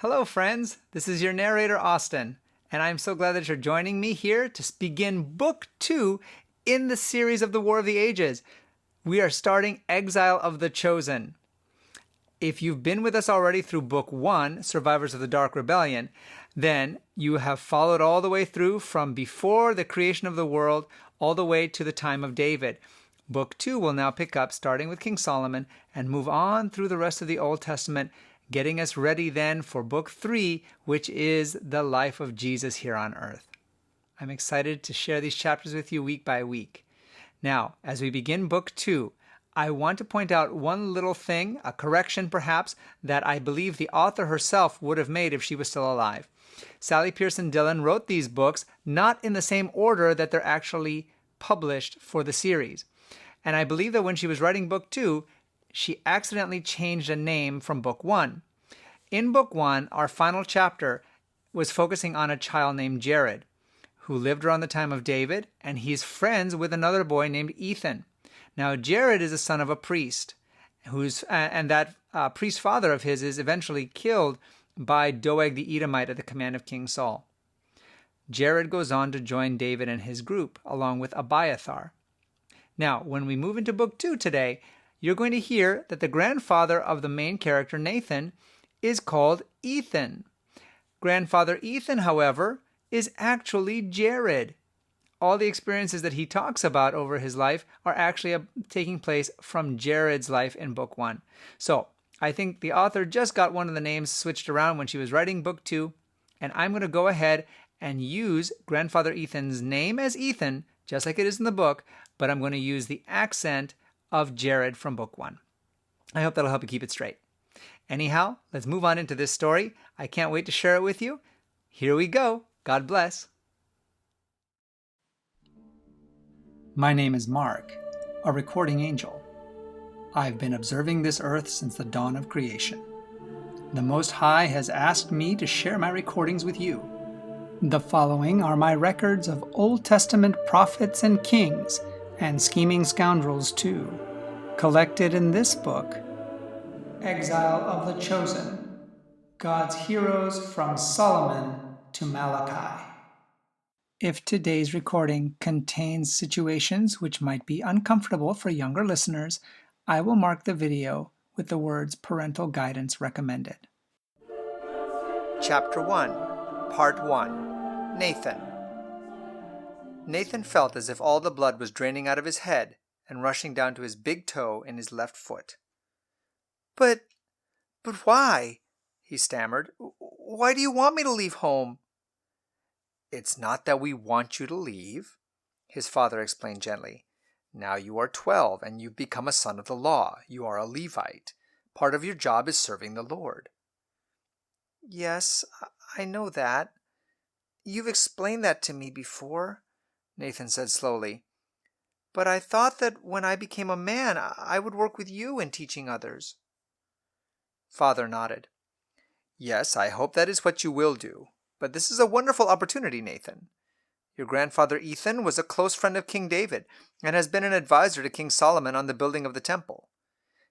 Hello, friends. This is your narrator, Austin, and I'm so glad that you're joining me here to begin Book 2 in the series of the War of the Ages. We are starting Exile of the Chosen. If you've been with us already through Book 1, Survivors of the Dark Rebellion, then you have followed all the way through from before the creation of the world all the way to the time of David. Book 2 will now pick up starting with King Solomon and move on through the rest of the Old Testament, getting us ready then for Book 3, which is the life of Jesus here on earth. I'm excited to share these chapters with you week by week. Now, as we begin Book 2, I want to point out one little thing, a correction perhaps, that I believe the author herself would have made if she was still alive. Sally Pierson Dillon wrote these books not in the same order that they're actually published for the series. And I believe that when she was writing Book 2, she accidentally changed a name from Book 1. In Book 1, our final chapter was focusing on a child named Jared, who lived around the time of David, and he's friends with another boy named Ethan. Now, Jared is the son of a priest, and that priest father of his is eventually killed by Doeg the Edomite at the command of King Saul. Jared goes on to join David and his group, along with Abiathar. Now, when we move into Book 2 today, you're going to hear that the grandfather of the main character, Nathan, is called Ethan. Grandfather Ethan, however, is actually Jared. All the experiences that he talks about over his life are actually taking place from Jared's life in Book 1. So, I think the author just got one of the names switched around when she was writing Book 2, and I'm going to go ahead and use Grandfather Ethan's name as Ethan, just like it is in the book, but I'm going to use the accent of Jared from Book 1. I hope that'll help you keep it straight. Anyhow, let's move on into this story. I can't wait to share it with you. Here we go. God bless. My name is Mark, a recording angel. I've been observing this earth since the dawn of creation. The Most High has asked me to share my recordings with you. The following are my records of Old Testament prophets and kings, and scheming scoundrels too, collected in this book, Exile of the Chosen, God's Heroes from Solomon to Malachi. If today's recording contains situations which might be uncomfortable for younger listeners, I will mark the video with the words Parental Guidance Recommended. Chapter 1, Part 1, Nathan. Nathan felt as if all the blood was draining out of his head and rushing down to his big toe in his left foot. But why? He stammered. Why do you want me to leave home? It's not that we want you to leave, his father explained gently. Now you are 12 and you've become a son of the law. You are a Levite. Part of your job is serving the Lord. Yes, I know that. You've explained that to me before, Nathan said slowly. But I thought that when I became a man, I would work with you in teaching others. Father nodded. Yes, I hope that is what you will do. But this is a wonderful opportunity, Nathan. Your grandfather Ethan was a close friend of King David and has been an advisor to King Solomon on the building of the temple.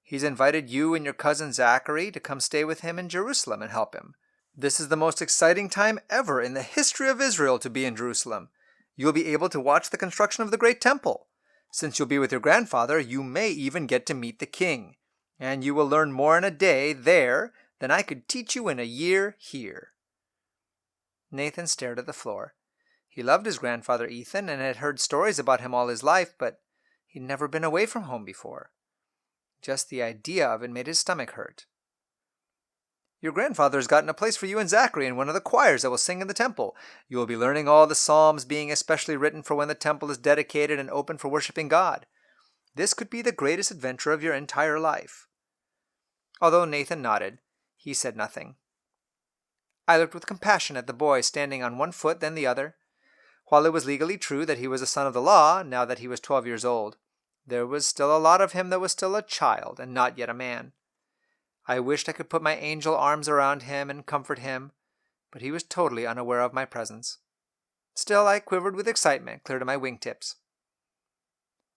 He's invited you and your cousin Zachary to come stay with him in Jerusalem and help him. This is the most exciting time ever in the history of Israel to be in Jerusalem. You'll be able to watch the construction of the great temple. Since you'll be with your grandfather, you may even get to meet the king. And you will learn more in a day there than I could teach you in a year here. Nathan stared at the floor. He loved his grandfather Ethan and had heard stories about him all his life, but he'd never been away from home before. Just the idea of it made his stomach hurt. Your grandfather's gotten a place for you and Zachary in one of the choirs that will sing in the temple. You will be learning all the psalms, being especially written for when the temple is dedicated and open for worshiping God. This could be the greatest adventure of your entire life. Although Nathan nodded, he said nothing. I looked with compassion at the boy standing on one foot then the other. While it was legally true that he was a son of the law, now that he was 12 years old, there was still a lot of him that was still a child and not yet a man. I wished I could put my angel arms around him and comfort him, but he was totally unaware of my presence. Still, I quivered with excitement clear to my wingtips.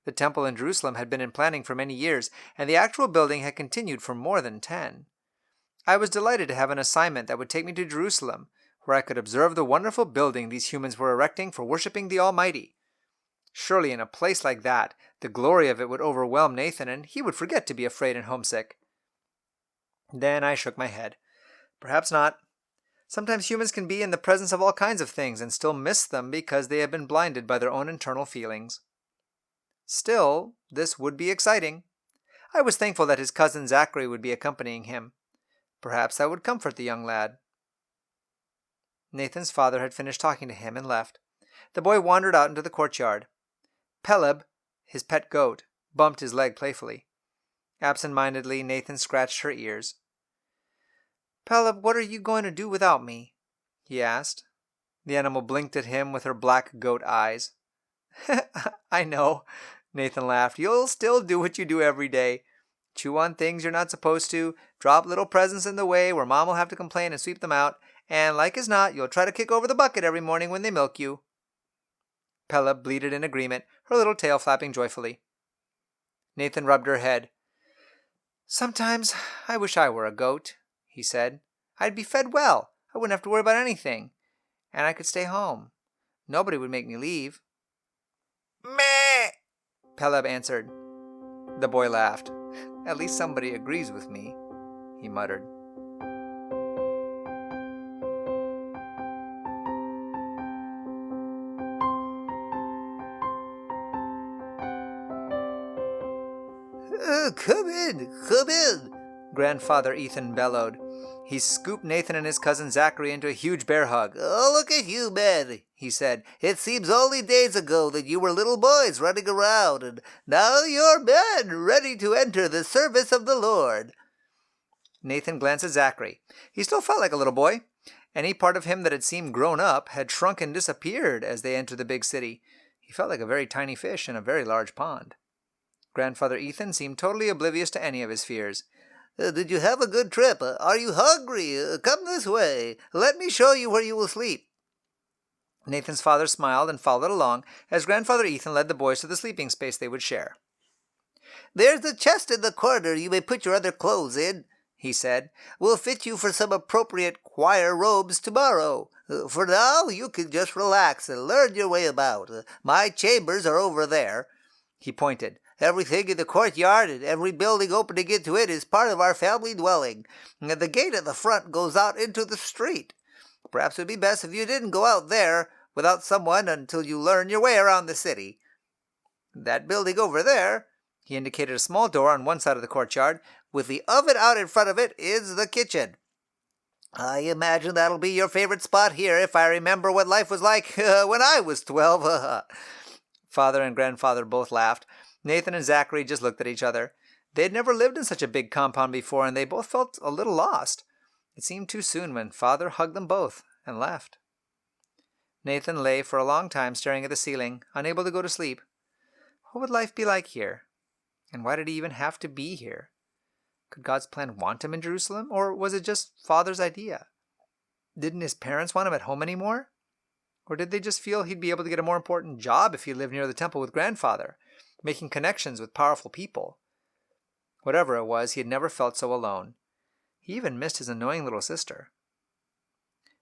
The temple in Jerusalem had been in planning for many years, and the actual building had continued for more than 10. I was delighted to have an assignment that would take me to Jerusalem, where I could observe the wonderful building these humans were erecting for worshiping the Almighty. Surely in a place like that, the glory of it would overwhelm Nathan, and he would forget to be afraid and homesick. Then I shook my head. Perhaps not. Sometimes humans can be in the presence of all kinds of things and still miss them because they have been blinded by their own internal feelings. Still, this would be exciting. I was thankful that his cousin Zachary would be accompanying him. Perhaps that would comfort the young lad. Nathan's father had finished talking to him and left. The boy wandered out into the courtyard. Peleb, his pet goat, bumped his leg playfully. Absent-mindedly, Nathan scratched her ears. "Peleb, what are you going to do without me?" he asked. The animal blinked at him with her black goat eyes. "I know," Nathan laughed. "You'll still do what you do every day. Chew on things you're not supposed to, drop little presents in the way where Mom will have to complain and sweep them out, and like as not, you'll try to kick over the bucket every morning when they milk you." Peleb bleated in agreement, her little tail flapping joyfully. Nathan rubbed her head. "Sometimes I wish I were a goat," he said. "I'd be fed well. I wouldn't have to worry about anything. And I could stay home. Nobody would make me leave." "Meh!" Peleb answered. The boy laughed. "At least somebody agrees with me," he muttered. "Come in," Grandfather Ethan bellowed. He scooped Nathan and his cousin Zachary into a huge bear hug. "Oh, look at you, men," he said. "It seems only days ago that you were little boys running around, and now you're men ready to enter the service of the Lord." Nathan glanced at Zachary. He still felt like a little boy. Any part of him that had seemed grown up had shrunk and disappeared as they entered the big city. He felt like a very tiny fish in a very large pond. Grandfather Ethan seemed totally oblivious to any of his fears. "Did you have a good trip? Are you hungry? Come this way. Let me show you where you will sleep." Nathan's father smiled and followed along as Grandfather Ethan led the boys to the sleeping space they would share. "There's a chest in the corner you may put your other clothes in," he said. "We'll fit you for some appropriate choir robes tomorrow. For now, you can just relax and learn your way about. My chambers are over there." He pointed. "Everything in the courtyard and every building opening into it is part of our family dwelling. And the gate at the front goes out into the street. Perhaps it would be best if you didn't go out there without someone until you learn your way around the city. That building over there," he indicated a small door on one side of the courtyard, "with the oven out in front of it, is the kitchen. I imagine that'll be your favorite spot here if I remember what life was like when I was 12. Father and grandfather both laughed. Nathan and Zachary just looked at each other. They had never lived in such a big compound before, and they both felt a little lost. It seemed too soon when Father hugged them both and left. Nathan lay for a long time staring at the ceiling, unable to go to sleep. What would life be like here? And why did he even have to be here? Could God's plan want him in Jerusalem, or was it just Father's idea? Didn't his parents want him at home anymore? Or did they just feel he'd be able to get a more important job if he lived near the temple with Grandfather, making connections with powerful people? Whatever it was, he had never felt so alone. He even missed his annoying little sister.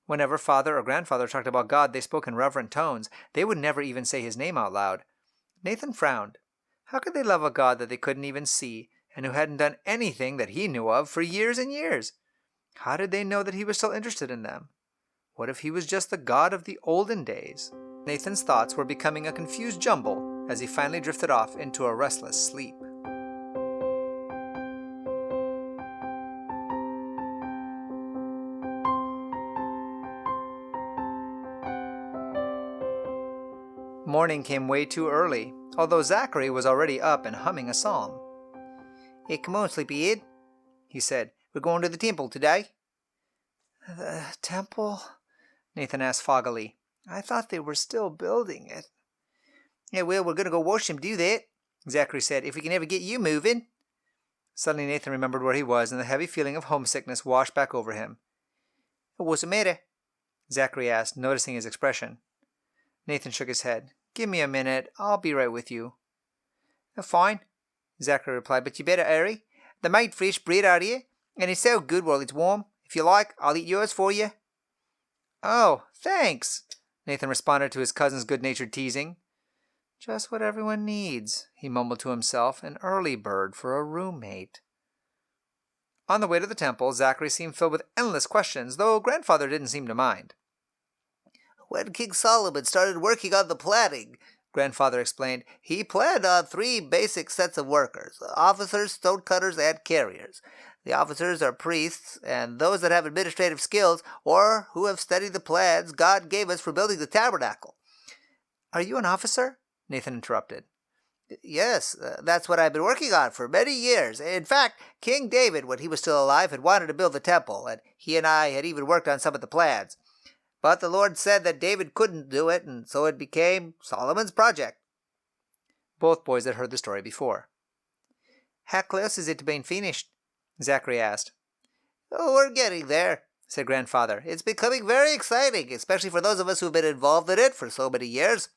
Whenever Father or Grandfather talked about God, they spoke in reverent tones. They would never even say his name out loud. Nathan frowned. How could they love a God that they couldn't even see, and who hadn't done anything that he knew of for years and years? How did they know that he was still interested in them? What if he was just the God of the olden days? Nathan's thoughts were becoming a confused jumble as he finally drifted off into a restless sleep. Morning came way too early, although Zachary was already up and humming a psalm. "Hey, come on, sleepyhead," he said. "We're going to the temple today." "The temple?" Nathan asked foggily. "I thought they were still building it." "Yeah, well, we're going to go watch them do that," Zachary said, "if we can ever get you moving." Suddenly Nathan remembered where he was, and the heavy feeling of homesickness washed back over him. "What's the matter?" Zachary asked, noticing his expression. Nathan shook his head. "Give me a minute. I'll be right with you." "Fine," Zachary replied, "but you better hurry. They made fresh bread out of you, And it's so good while it's warm. If you like, I'll eat yours for you. Oh, thanks, Nathan responded to his cousin's good-natured teasing. Just what everyone needs, he mumbled to himself, an early bird for a roommate. On the way to the temple, Zachary seemed filled with endless questions, though Grandfather didn't seem to mind. When King Solomon started working on the planning, Grandfather explained, he planned on 3 basic sets of workers: officers, stonecutters, and carriers. The officers are priests, and those that have administrative skills, or who have studied the plans God gave us for building the tabernacle. Are you an officer? Nathan interrupted. Yes, that's what I've been working on for many years. In fact, King David, when he was still alive, had wanted to build the temple, and he and I had even worked on some of the plans. But the Lord said that David couldn't do it, and so it became Solomon's project. Both boys had heard the story before. How close is it to being finished? Zachary asked. Oh, we're getting there, said Grandfather. It's becoming very exciting, especially for those of us who've been involved in it for so many years.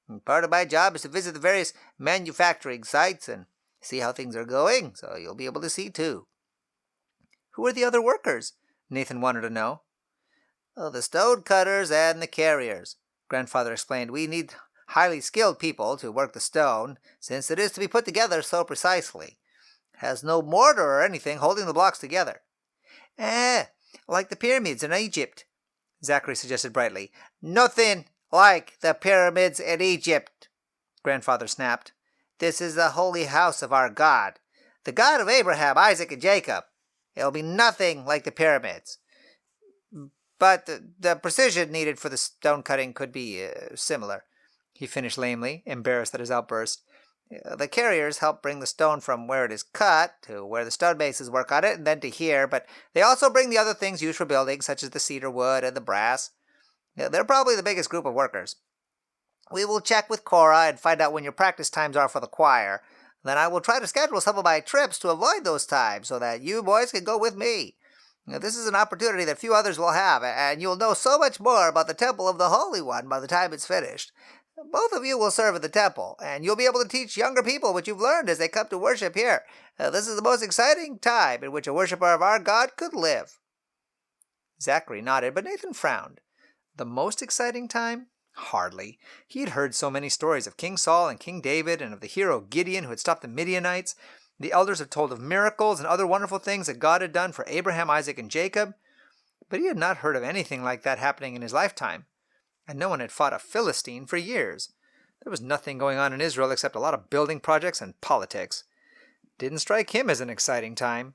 And part of my job is to visit the various manufacturing sites and see how things are going, so you'll be able to see too. Who are the other workers? Nathan wanted to know. Oh, the stone cutters and the carriers, Grandfather explained. We need highly skilled people to work the stone, since it is to be put together so precisely. It has no mortar or anything holding the blocks together. Like the pyramids in Egypt, Zachary suggested brightly. Nothing like the pyramids in Egypt, Grandfather snapped. This is the holy house of our God, the God of Abraham, Isaac, and Jacob. It'll be nothing like the pyramids. But the precision needed for the stone cutting could be similar, he finished lamely, embarrassed at his outburst. The carriers help bring the stone from where it is cut to where the stonemasons work on it and then to here, but they also bring the other things used for building, such as the cedar wood and the brass. They're probably the biggest group of workers. We will check with Cora and find out when your practice times are for the choir. Then I will try to schedule some of my trips to avoid those times so that you boys can go with me. This is an opportunity that few others will have, and you'll know so much more about the Temple of the Holy One by the time it's finished. Both of you will serve at the temple, and you'll be able to teach younger people what you've learned as they come to worship here. This is the most exciting time in which a worshiper of our God could live. Zachary nodded, but Nathan frowned. The most exciting time? Hardly. He had heard so many stories of King Saul and King David, and of the hero Gideon who had stopped the Midianites. The elders had told of miracles and other wonderful things that God had done for Abraham, Isaac, and Jacob. But he had not heard of anything like that happening in his lifetime. And no one had fought a Philistine for years. There was nothing going on in Israel except a lot of building projects and politics. Didn't strike him as an exciting time.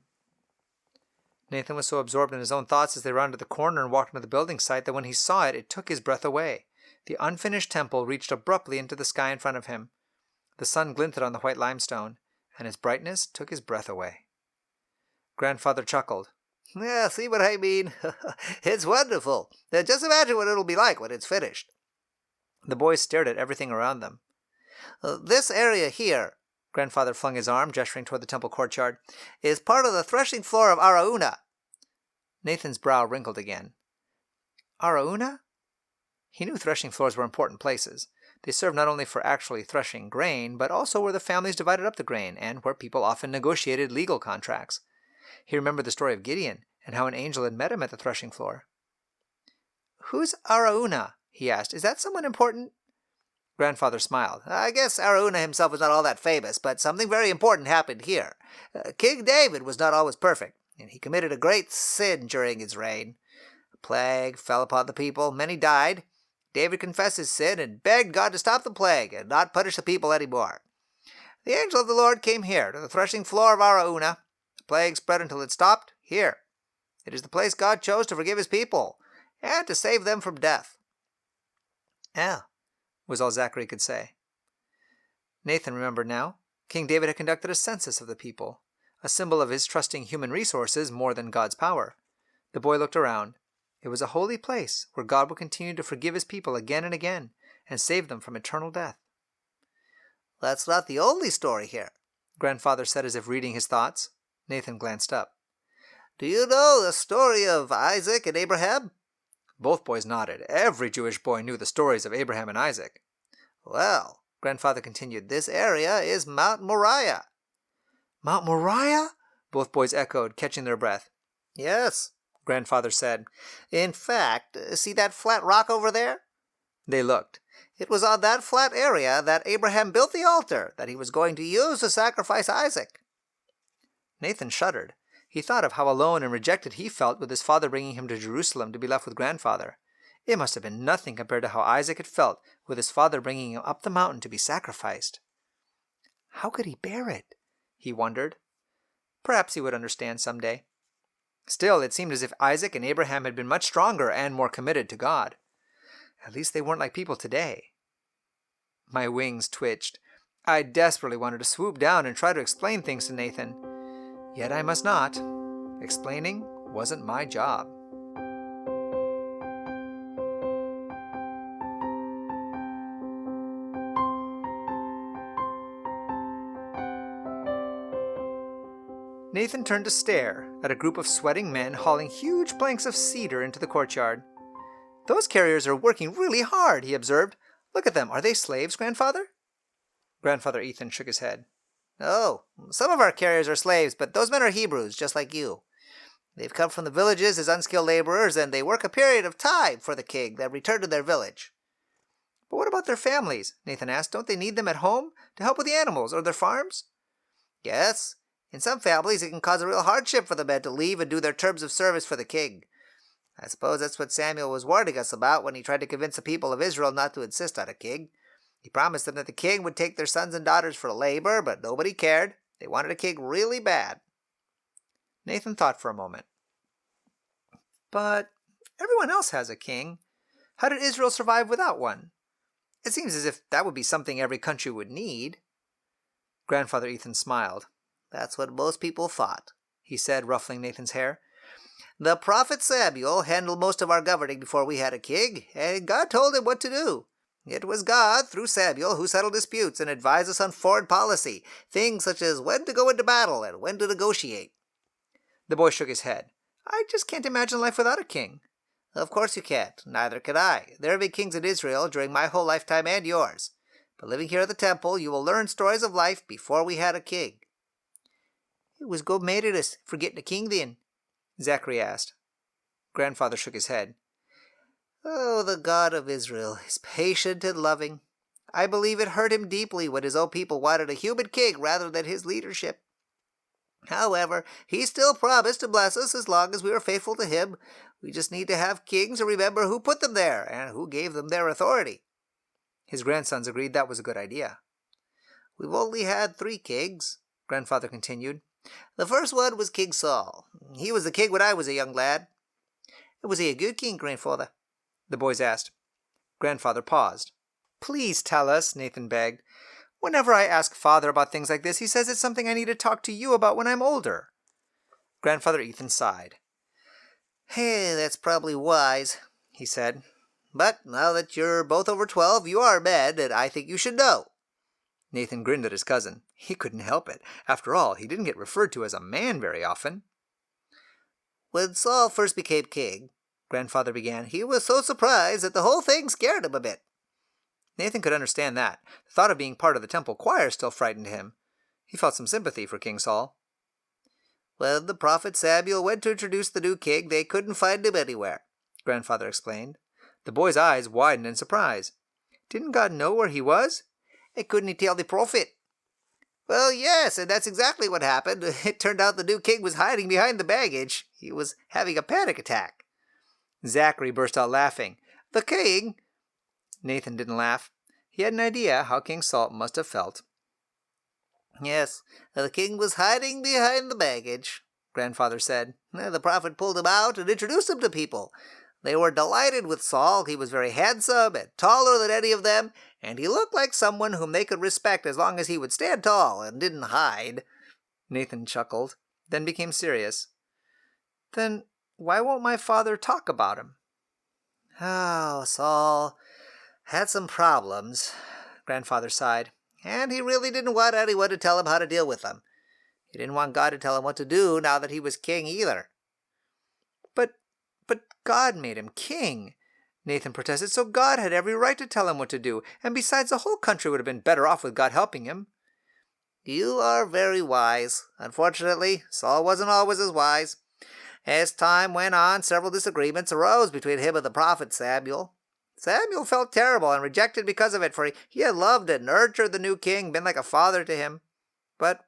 Nathan was so absorbed in his own thoughts as they rounded the corner and walked into the building site that when he saw it, it took his breath away. The unfinished temple reached abruptly into the sky in front of him. The sun glinted on the white limestone, and its brightness took his breath away. Grandfather chuckled. Yeah, see what I mean? It's wonderful. Just imagine what it'll be like when it's finished. The boys stared at everything around them. This area here, Grandfather flung his arm, gesturing toward the temple courtyard, is part of the threshing floor of Araunah. Nathan's brow wrinkled again. Araunah? He knew threshing floors were important places. They served not only for actually threshing grain, but also where the families divided up the grain, and where people often negotiated legal contracts. He remembered the story of Gideon, and how an angel had met him at the threshing floor. Who's Araunah? He asked. Is that someone important? Grandfather smiled. I guess Araunah himself was not all that famous, but something very important happened here. King David was not always perfect, and he committed a great sin during his reign. A plague fell upon the people. Many died. David confessed his sin and begged God to stop the plague and not punish the people anymore. The angel of the Lord came here, to the threshing floor of Araunah. The plague spread until it stopped here. It is the place God chose to forgive his people and to save them from death. Was all Zachary could say. Nathan remembered now. King David had conducted a census of the people, a symbol of his trusting human resources more than God's power. The boy looked around. It was a holy place where God would continue to forgive his people again and again and save them from eternal death. That's not the only story here, Grandfather said as if reading his thoughts. Nathan glanced up. Do you know the story of Isaac and Abraham? Both boys nodded. Every Jewish boy knew the stories of Abraham and Isaac. Well, Grandfather continued, this area is Mount Moriah. Mount Moriah? Both boys echoed, catching their breath. Yes, Grandfather said. In fact, see that flat rock over there? They looked. It was on that flat area that Abraham built the altar that he was going to use to sacrifice Isaac. Nathan shuddered. He thought of how alone and rejected he felt with his father bringing him to Jerusalem to be left with Grandfather. It must have been nothing compared to how Isaac had felt with his father bringing him up the mountain to be sacrificed. How could he bear it? He wondered. Perhaps he would understand someday. Still, it seemed as if Isaac and Abraham had been much stronger and more committed to God. At least they weren't like people today. My wings twitched. I desperately wanted to swoop down and try to explain things to Nathan. Yet I must not. Explaining wasn't my job. Nathan turned to stare at a group of sweating men hauling huge planks of cedar into the courtyard. Those carriers are working really hard, he observed. Look at them. Are they slaves, Grandfather? Grandfather Ethan shook his head. Oh, some of our carriers are slaves, but those men are Hebrews, just like you. They've come from the villages as unskilled laborers, and they work a period of time for the king, then return to their village. But what about their families? Nathan asked. Don't they need them at home to help with the animals or their farms? Yes. In some families, it can cause a real hardship for the men to leave and do their terms of service for the king. I suppose that's what Samuel was warning us about when he tried to convince the people of Israel not to insist on a king. He promised them that the king would take their sons and daughters for labor, but nobody cared. They wanted a king really bad. Nathan thought for a moment. But everyone else has a king. How did Israel survive without one? It seems as if that would be something every country would need. Grandfather Ethan smiled. That's what most people thought, he said, ruffling Nathan's hair. The prophet Samuel handled most of our governing before we had a king, and God told him what to do. It was God, through Samuel, who settled disputes and advised us on foreign policy, things such as when to go into battle and when to negotiate. The boy shook his head. I just can't imagine life without a king. Of course you can't. Neither can I. There have been kings in Israel during my whole lifetime and yours. But living here at the temple, you will learn stories of life before we had a king. It was God made us for getting a king then? Zachary asked. Grandfather shook his head. Oh, the God of Israel is patient and loving. I believe it hurt him deeply when his own people wanted a human king rather than his leadership. However, he still promised to bless us as long as we were faithful to him. We just need to have kings and remember who put them there and who gave them their authority. His grandsons agreed that was a good idea. We've only had 3 kings, Grandfather continued. The first one was King Saul. He was the king when I was a young lad. Was he a good king, Grandfather? The boys asked. Grandfather paused. Please tell us, Nathan begged. Whenever I ask Father about things like this, he says it's something I need to talk to you about when I'm older. Grandfather Ethan sighed. Hey, that's probably wise, he said. But now that you're both over 12, you are men, and I think you should know. Nathan grinned at his cousin. He couldn't help it. After all, he didn't get referred to as a man very often. When Saul first became king, Grandfather began, he was so surprised that the whole thing scared him a bit. Nathan could understand that. The thought of being part of the temple choir still frightened him. He felt some sympathy for King Saul. When the prophet Samuel went to introduce the new king, they couldn't find him anywhere, Grandfather explained. The boy's eyes widened in surprise. Didn't God know where he was? And couldn't he tell the prophet? Well, yes, and that's exactly what happened. It turned out the new king was hiding behind the baggage. He was having a panic attack. Zachary burst out laughing. The king? Nathan didn't laugh. He had an idea how King Saul must have felt. Yes, the king was hiding behind the baggage, Grandfather said. The prophet pulled him out and introduced him to people. They were delighted with Saul. He was very handsome and taller than any of them, and he looked like someone whom they could respect as long as he would stand tall and didn't hide. Nathan chuckled, then became serious. Then why won't my father talk about him? Oh, Saul had some problems, Grandfather sighed, and he really didn't want anyone to tell him how to deal with them. He didn't want God to tell him what to do now that he was king either. But God made him king, Nathan protested, so God had every right to tell him what to do, and besides, the whole country would have been better off with God helping him. You are very wise. Unfortunately, Saul wasn't always as wise. As time went on, several disagreements arose between him and the prophet Samuel. Samuel felt terrible and rejected because of it, for he had loved and nurtured the new king, been like a father to him. But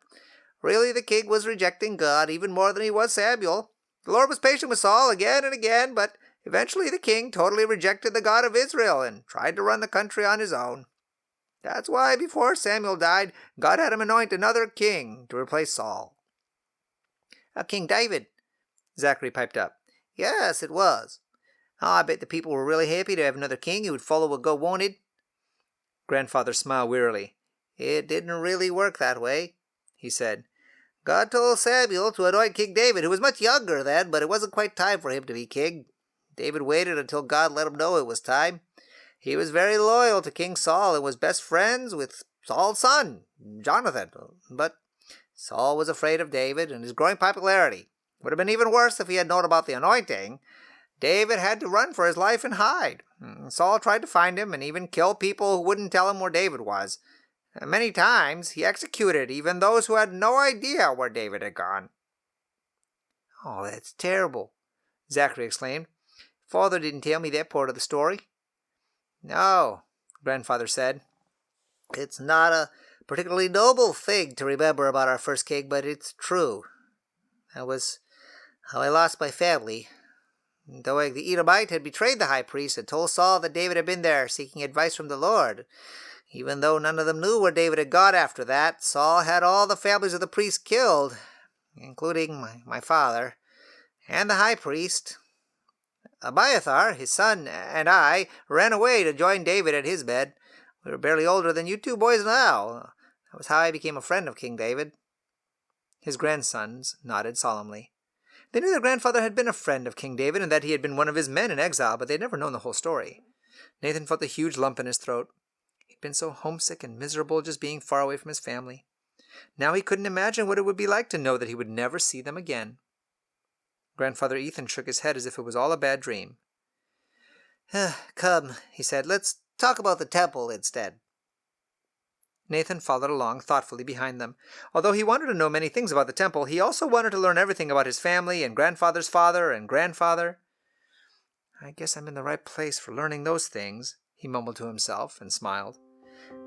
really the king was rejecting God even more than he was Samuel. The Lord was patient with Saul again and again, but eventually the king totally rejected the God of Israel and tried to run the country on his own. That's why before Samuel died, God had him anoint another king to replace Saul. King David, Zachary piped up. Yes, it was. Oh, I bet the people were really happy to have another king who would follow what God wanted. Grandfather smiled wearily. It didn't really work that way, he said. God told Samuel to anoint King David, who was much younger then, but it wasn't quite time for him to be king. David waited until God let him know it was time. He was very loyal to King Saul and was best friends with Saul's son, Jonathan. But Saul was afraid of David and his growing popularity. It would have been even worse if he had known about the anointing. David had to run for his life and hide. Saul tried to find him and even kill people who wouldn't tell him where David was. Many times he executed even those who had no idea where David had gone. Oh, that's terrible, Zachary exclaimed. Father didn't tell me that part of the story. No, Grandfather said. It's not a particularly noble thing to remember about our first king, but it's true. That was how I lost my family. Doeg the Edomite had betrayed the high priest and told Saul that David had been there seeking advice from the Lord. Even though none of them knew where David had gone after that, Saul had all the families of the priests killed, including my father, and the high priest. Abiathar, his son, and I ran away to join David at his bed. We were barely older than you two boys now. That was how I became a friend of King David. His grandsons nodded solemnly. They knew their grandfather had been a friend of King David and that he had been one of his men in exile, but they had never known the whole story. Nathan felt a huge lump in his throat. He'd been so homesick and miserable just being far away from his family. Now he couldn't imagine what it would be like to know that he would never see them again. Grandfather Ethan shook his head as if it was all a bad dream. Come, he said, let's talk about the temple instead. Nathan followed along thoughtfully behind them. Although he wanted to know many things about the temple, he also wanted to learn everything about his family and grandfather's father and grandfather. I guess I'm in the right place for learning those things, he mumbled to himself and smiled.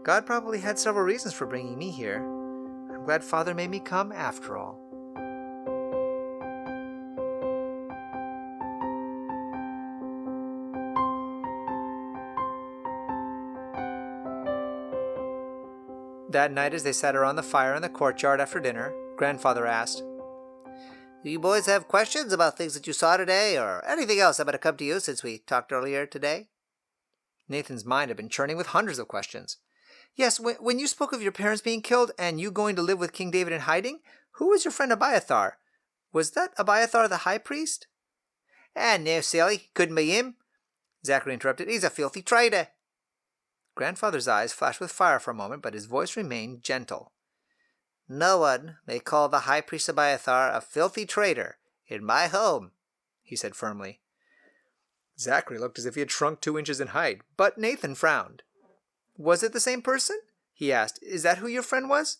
God probably had several reasons for bringing me here. I'm glad Father made me come after all. That night, as they sat around the fire in the courtyard after dinner, Grandfather asked, Do you boys have questions about things that you saw today, or anything else that might have come to you since we talked earlier today? Nathan's mind had been churning with hundreds of questions. Yes, when you spoke of your parents being killed and you going to live with King David in hiding, who was your friend Abiathar? Was that Abiathar the high priest? No, silly, couldn't be him, Zachary interrupted. He's a filthy traitor. Grandfather's eyes flashed with fire for a moment, but his voice remained gentle. No one may call the high priest Abiathar a filthy traitor in my home, he said firmly. Zachary looked as if he had shrunk 2 inches in height, but Nathan frowned. Was it the same person? He asked. Is that who your friend was?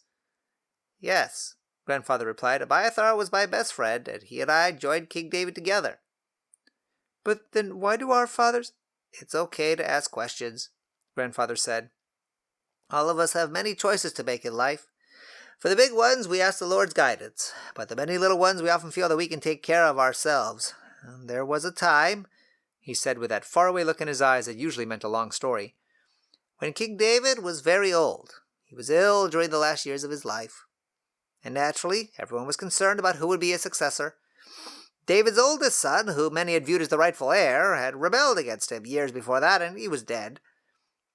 Yes, Grandfather replied. Abiathar was my best friend, and he and I joined King David together. But then why do our fathers... It's okay to ask questions, Grandfather said. All of us have many choices to make in life. For the big ones, we ask the Lord's guidance, but the many little ones, we often feel that we can take care of ourselves. And there was a time, he said with that faraway look in his eyes that usually meant a long story, when King David was very old. He was ill during the last years of his life. And naturally, everyone was concerned about who would be his successor. David's oldest son, who many had viewed as the rightful heir, had rebelled against him years before that, and he was dead.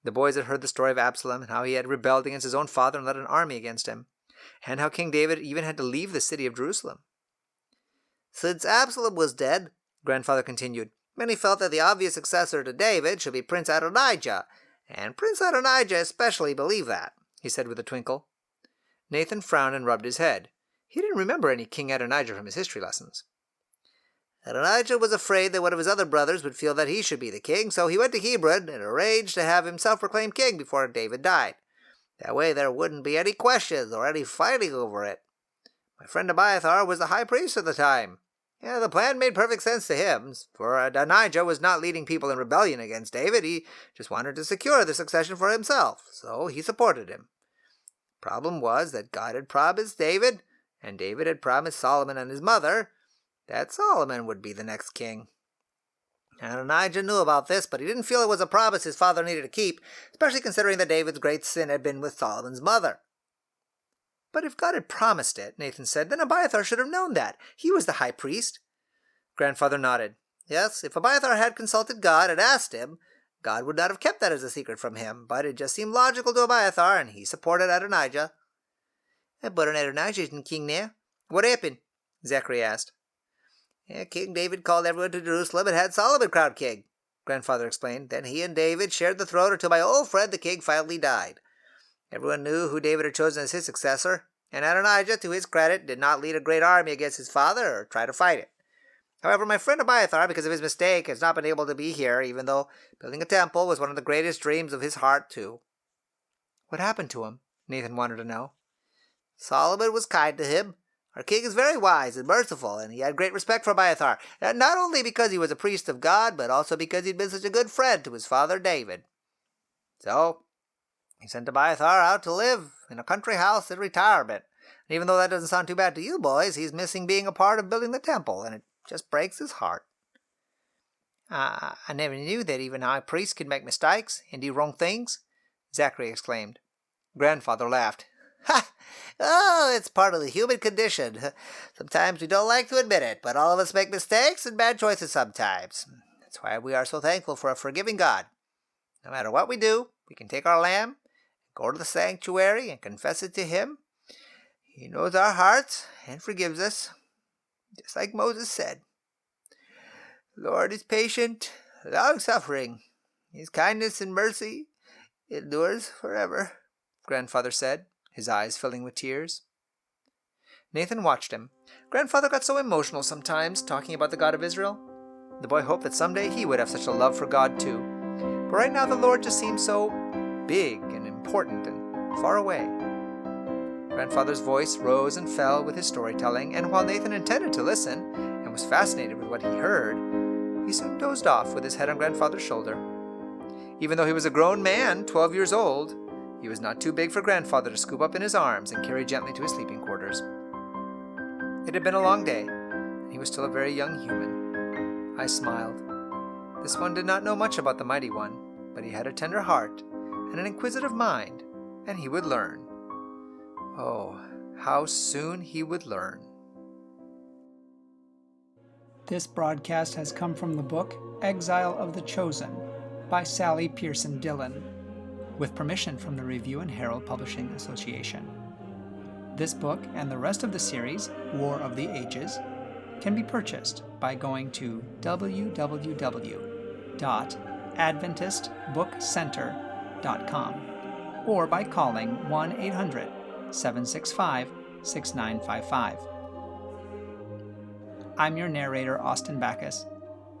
The boys had heard the story of Absalom and how he had rebelled against his own father and led an army against him, and how King David even had to leave the city of Jerusalem. Since Absalom was dead, Grandfather continued, many felt that the obvious successor to David should be Prince Adonijah, and Prince Adonijah especially believed that, he said with a twinkle. Nathan frowned and rubbed his head. He didn't remember any King Adonijah from his history lessons. Adonijah was afraid that one of his other brothers would feel that he should be the king, so he went to Hebron and arranged to have himself proclaimed king before David died. That way there wouldn't be any questions or any fighting over it. My friend Abiathar was the high priest at the time. Yeah, the plan made perfect sense to him, for Adonijah was not leading people in rebellion against David. He just wanted to secure the succession for himself, so he supported him. Problem was that God had promised David, and David had promised Solomon and his mother, that Solomon would be the next king. Adonijah knew about this, but he didn't feel it was a promise his father needed to keep, especially considering that David's great sin had been with Solomon's mother. But if God had promised it, Nathan said, then Abiathar should have known that. He was the high priest. Grandfather nodded. Yes, if Abiathar had consulted God and asked him, God would not have kept that as a secret from him, but it just seemed logical to Abiathar, and he supported Adonijah. But Adonijah isn't king now. What happened? Zachary asked. King David called everyone to Jerusalem and had Solomon crowned king, Grandfather explained. Then he and David shared the throne until my old friend the king finally died. Everyone knew who David had chosen as his successor, and Adonijah, to his credit, did not lead a great army against his father or try to fight it. However, my friend Abiathar, because of his mistake, has not been able to be here, even though building a temple was one of the greatest dreams of his heart, too. What happened to him? Nathan wanted to know. Solomon was kind to him. Our king is very wise and merciful, and he had great respect for Abiathar, not only because he was a priest of God, but also because he'd been such a good friend to his father David. So he sent Abiathar out to live in a country house in retirement. And even though that doesn't sound too bad to you boys, he's missing being a part of building the temple, and it just breaks his heart. I never knew that even high priests could make mistakes and do wrong things, Zachary exclaimed. Grandfather laughed. Ha! Oh, it's part of the human condition. Sometimes we don't like to admit it, but all of us make mistakes and bad choices sometimes. That's why we are so thankful for a forgiving God. No matter what we do, we can take our lamb, go to the sanctuary, and confess it to Him. He knows our hearts and forgives us, just like Moses said. The Lord is patient, long-suffering. His kindness and mercy endures forever, Grandfather said, his eyes filling with tears. Nathan watched him. Grandfather got so emotional sometimes, talking about the God of Israel. The boy hoped that someday he would have such a love for God too. But right now the Lord just seems so big and important and far away. Grandfather's voice rose and fell with his storytelling, and while Nathan intended to listen and was fascinated with what he heard, he soon dozed off with his head on Grandfather's shoulder. Even though he was a grown man, 12 years old, he was not too big for Grandfather to scoop up in his arms and carry gently to his sleeping quarters. It had been a long day, and he was still a very young human. I smiled. This one did not know much about the Mighty One, but he had a tender heart and an inquisitive mind, and he would learn. Oh, how soon he would learn. This broadcast has come from the book Exile of the Chosen by Sally Pierson Dillon, with permission from the Review and Herald Publishing Association. This book and the rest of the series, War of the Ages, can be purchased by going to www.adventistbookcenter.com or by calling 1-800-765-6955. I'm your narrator, Austin Backus,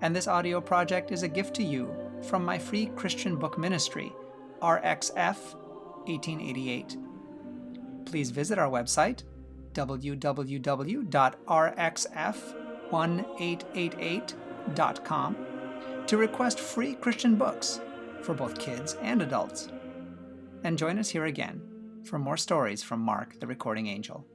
and this audio project is a gift to you from my free Christian book ministry, RXF 1888. Please visit our website, www.rxf1888.com, to request free Christian books for both kids and adults. And join us here again for more stories from Mark the Recording Angel.